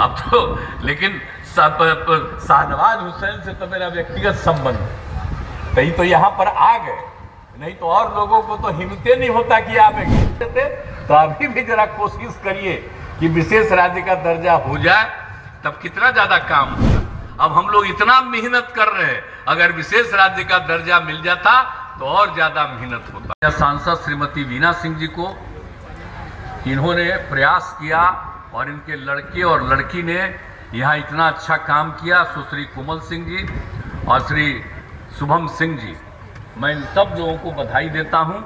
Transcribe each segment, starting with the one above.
अब तो लेकिन शाहनवाज हुसैन से तो मेरा व्यक्तिगत संबंध है, कहीं तो यहाँ पर आ गए, नहीं तो और लोगों को तो हिम्मते नहीं होता कि आवेंगे। तो अभी भी जरा कोशिश करिए कि विशेष राज्य का दर्जा हो जाए, तब कितना ज्यादा काम होगा। अब हम लोग इतना मेहनत कर रहे हैं, अगर विशेष राज्य का दर्जा मिल जाता तो और ज्यादा मेहनत होता। सांसद श्रीमती वीना सिंह जी को, इन्होंने प्रयास किया और इनके लड़के और लड़की ने यहाँ इतना अच्छा काम किया। सुश्री कोमल सिंह जी और श्री शुभम सिंह जी, मैं इन सब लोगों को बधाई देता हूँ।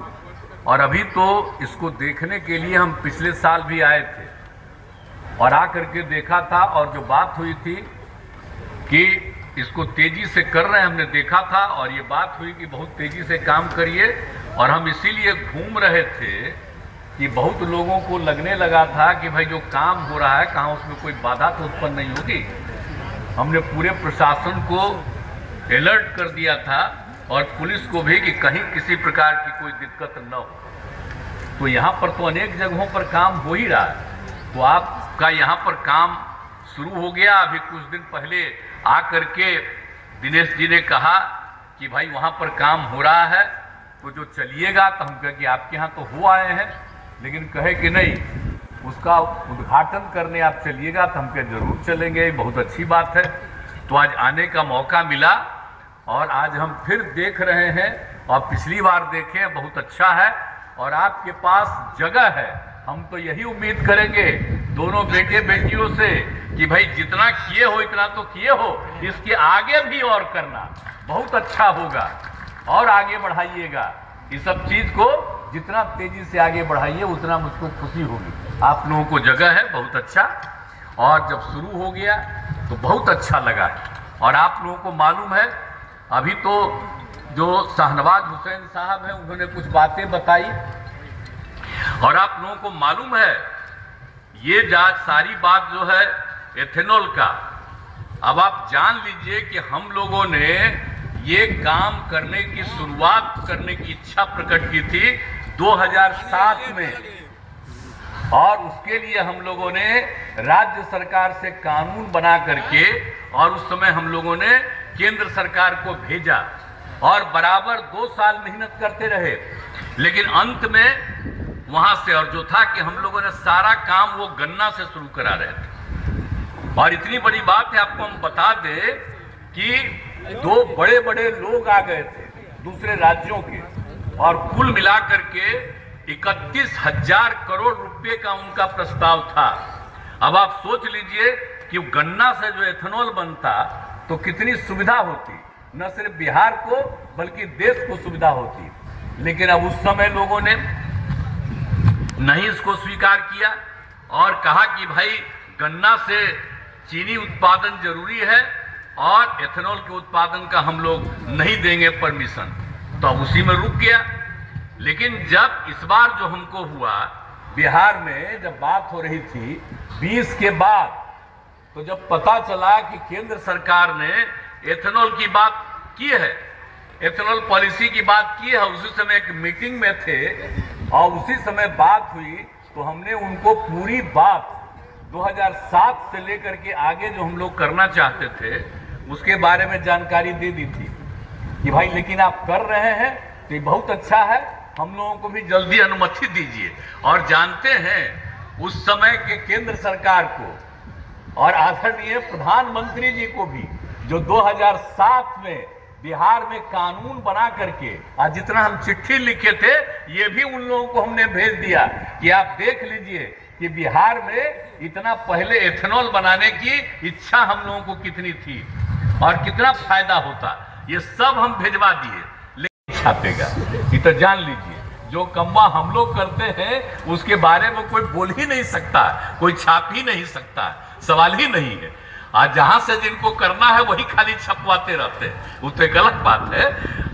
और अभी तो इसको देखने के लिए हम पिछले साल भी आए थे और आकर के देखा था, और जो बात हुई थी कि इसको तेजी से कर रहे हैं, हमने देखा था और ये बात हुई कि बहुत तेजी से काम करिए। और हम इसीलिए घूम रहे थे कि बहुत लोगों को लगने लगा था कि भाई जो काम हो रहा है कहाँ उसमें कोई बाधा तो उत्पन्न नहीं होगी। हमने पूरे प्रशासन को अलर्ट कर दिया था और पुलिस को भी कि कहीं किसी प्रकार की कोई दिक्कत न हो। तो यहाँ पर तो अनेक जगहों पर काम हो ही रहा है। तो आपका यहाँ पर काम शुरू हो गया। अभी कुछ दिन पहले आकर के दिनेश जी ने कहा कि भाई वहाँ पर काम हो रहा है तो जो चलिएगा। तो हम कहे कि आपके यहाँ तो हो आए हैं, लेकिन कहे कि नहीं, उसका उद्घाटन करने आप चलिएगा। तो हम कहे जरूर चलेंगे, बहुत अच्छी बात है। तो आज आने का मौका मिला और आज हम फिर देख रहे हैं, और पिछली बार देखे, बहुत अच्छा है। और आपके पास जगह है, हम तो यही उम्मीद करेंगे दोनों बेटे बेटियों से कि भाई जितना किए हो इतना तो किए हो, इसके आगे भी और करना बहुत अच्छा होगा और आगे बढ़ाइएगा। इस सब चीज को जितना तेजी से आगे बढ़ाइए उतना मुझको खुशी होगी। आप लोगों को जगह है, बहुत अच्छा। और जब शुरू हो गया तो बहुत अच्छा लगा। और आप लोगों को मालूम है, अभी तो जो शाहनवाज हुसैन साहब हैं उन्होंने कुछ बातें बताई, और आप लोगों को मालूम है ये सारी बात जो है एथेनॉल का, अब आप जान लीजिए कि हम लोगों ने ये काम करने की शुरुआत करने की इच्छा प्रकट की थी 2007 में, और उसके लिए हम लोगों ने राज्य सरकार से कानून बना करके, और उस समय हम लोगों ने केंद्र सरकार को भेजा और बराबर 2 साल मेहनत करते रहे। लेकिन अंत में वहां से, और जो था कि हम लोगों ने सारा काम वो गन्ना से शुरू करा रहे थे। और इतनी बड़ी बात है, आपको हम बता दें कि 2 बड़े बड़े लोग आ गए थे दूसरे राज्यों के, और कुल मिलाकर के 31,000 करोड़ रुपए का उनका प्रस्ताव था। अब आप सोच लीजिए कि गन्ना से जो एथेनॉल बनता तो कितनी सुविधा होती, न सिर्फ बिहार को बल्कि देश को सुविधा होती। लेकिन अब उस समय लोगों ने नहीं इसको स्वीकार किया और कहा कि भाई गन्ना से चीनी उत्पादन जरूरी है और एथेनॉल के उत्पादन का हम लोग नहीं देंगे परमिशन। तो अब उसी में रुक गया। लेकिन जब इस बार जो हमको हुआ बिहार में, जब बात हो रही थी 20 के बाद, तो जब पता चला कि केंद्र सरकार ने एथेनॉल की बात की है, एथेनॉल पॉलिसी की बात की है, उसी समय एक मीटिंग में थे और उसी समय बात हुई, तो हमने उनको पूरी बात 2007 से लेकर के आगे जो हम लोग करना चाहते थे उसके बारे में जानकारी दे दी थी कि भाई लेकिन आप कर रहे हैं तो ये बहुत अच्छा है, हम लोगों को भी जल्दी अनुमति दीजिए। और जानते हैं उस समय के केंद्र सरकार को और आदरणीय प्रधानमंत्री जी को भी, जो 2007 में बिहार में कानून बना करके, आज जितना हम चिट्ठी लिखे थे ये भी उन लोगों को हमने भेज दिया कि आप देख लीजिए कि बिहार में इतना पहले एथेनॉल बनाने की इच्छा हम लोगों को कितनी थी और कितना फायदा होता, ये सब हम भेजवा दिए। लेकिन छापेगा ये तो जान लीजिए, जो कम्मा हम लोग करते हैं उसके बारे में कोई बोल ही नहीं सकता, कोई छाप ही नहीं सकता, सवाल ही नहीं है। आज जहां से जिनको करना है वही खाली छपवाते रहते हैं, वो तो गलत बात है।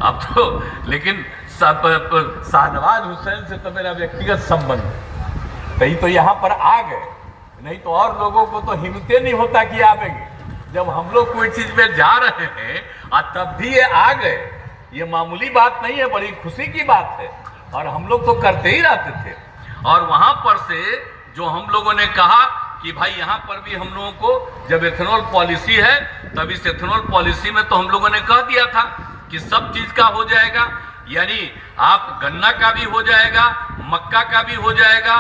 अब तो लेकिन शाहनवाज हुसैन से तो मेरा व्यक्तिगत संबंध है, कहीं तो यहाँ पर आ गए, नहीं तो और लोगों को तो हिम्मते नहीं होता कि आवेंगे। जब हम लोग कोई चीज में जा रहे हैं और तब भी ये आ गए, ये मामूली बात नहीं है, बड़ी खुशी की बात है। और हम लोग तो करते ही रहते थे। और वहां पर से जो हम लोगों ने कहा कि भाई यहाँ पर भी हम लोगों को जब एथेनॉल पॉलिसी है, तब इस एथेनॉल पॉलिसी में तो हम लोगों ने कह दिया था कि सब चीज का हो जाएगा, यानी आप गन्ना का भी हो जाएगा, मक्का का भी हो जाएगा,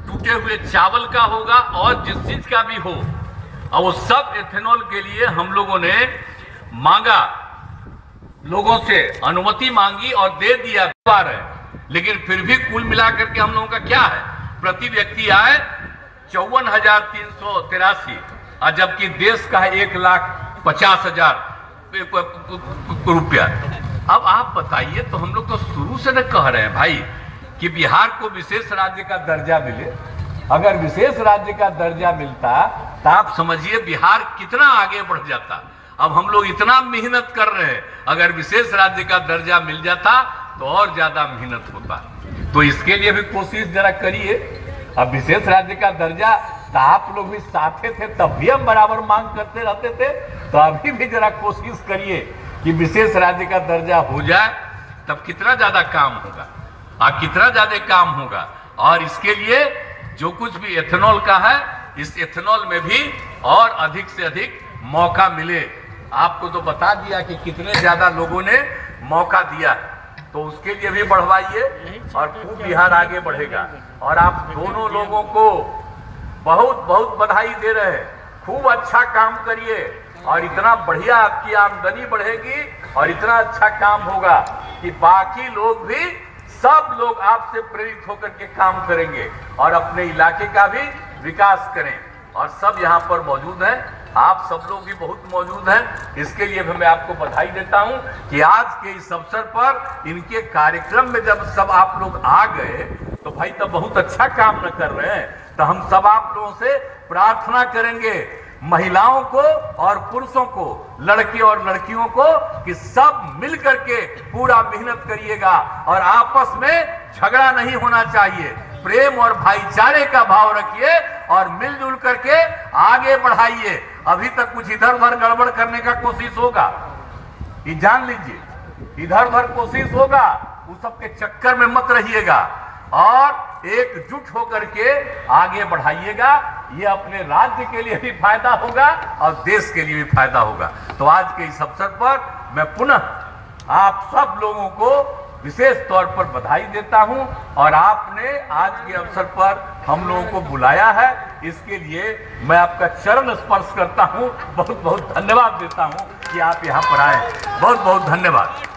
टूटे हुए चावल का होगा और जिस चीज का भी हो, और वो सब एथेनॉल के लिए हम लोगों ने मांगा, लोगों से अनुमति मांगी और दे दिया है। लेकिन फिर भी कुल मिलाकर के हम लोगों का क्या है, प्रति व्यक्ति आय 54,383, और जबकि देश का है 1,50,000 रुपया। अब आप बताइए, तो हम लोग तो शुरू से न कह रहे हैं भाई कि बिहार को विशेष राज्य का दर्जा मिले। अगर विशेष राज्य का दर्जा मिलता तो आप समझिए बिहार कितना आगे बढ़ जाता। अब हम लोग इतना मेहनत कर रहे हैं, अगर विशेष राज्य का दर्जा मिल जाता तो और ज्यादा मेहनत होता। तो इसके लिए भी कोशिश जरा करिए। अब विशेष राज्य का दर्जा तो आप लोग भी साथे थे, तब भी हम बराबर मांग करते रहते थे, तो अभी भी जरा कोशिश करिए कि विशेष राज्य का दर्जा हो जाए, तब कितना ज्यादा काम होगा और कितना ज्यादा काम होगा। और इसके लिए जो कुछ भी एथेनॉल का है, इस एथेनॉल में भी और अधिक से अधिक मौका मिले। आपको तो बता दिया कि कितने ज्यादा लोगों ने मौका दिया, तो उसके लिए भी बढ़वाइए और खूब बिहार आगे बढ़ेगा। और आप दोनों लोगों को बहुत बहुत बधाई दे रहे हैं, खूब अच्छा काम करिए और इतना बढ़िया आपकी आमदनी बढ़ेगी और इतना अच्छा काम होगा कि बाकी लोग भी, सब लोग आपसे प्रेरित होकर के काम करेंगे और अपने इलाके का भी विकास करें। और सब यहाँ पर मौजूद हैं, आप सब लोग भी बहुत मौजूद हैं। इसके लिए भी मैं आपको बधाई देता हूं कि आज के इस अवसर पर इनके कार्यक्रम में जब सब आप लोग आ गए, तो भाई तो बहुत अच्छा काम न कर रहे हैं। तो हम सब आप लोगों से प्रार्थना करेंगे, महिलाओं को और पुरुषों को, लड़के और लड़कियों को, कि सब मिल करके पूरा मेहनत करिएगा और आपस में झगड़ा नहीं होना चाहिए। प्रेम और भाईचारे का भाव रखिए और मिलजुल करके आगे बढ़ाइए। अभी तक कुछ इधर उधर गड़बड़ करने का कोशिश होगा, ये जान लीजिए, इधर उधर कोशिश होगा, उस सब के चक्कर में मत रहिएगा और एकजुट होकर के आगे बढ़ाइएगा। ये अपने राज्य के लिए भी फायदा होगा और देश के लिए भी फायदा होगा। तो आज के इस अवसर पर मैं पुनः आप सब लोगों को विशेष तौर पर बधाई देता हूं और आपने आज के अवसर पर हम लोगों को बुलाया है, इसके लिए मैं आपका चरण स्पर्श करता हूं, बहुत बहुत धन्यवाद देता हूं कि आप यहां पर आए। बहुत बहुत धन्यवाद।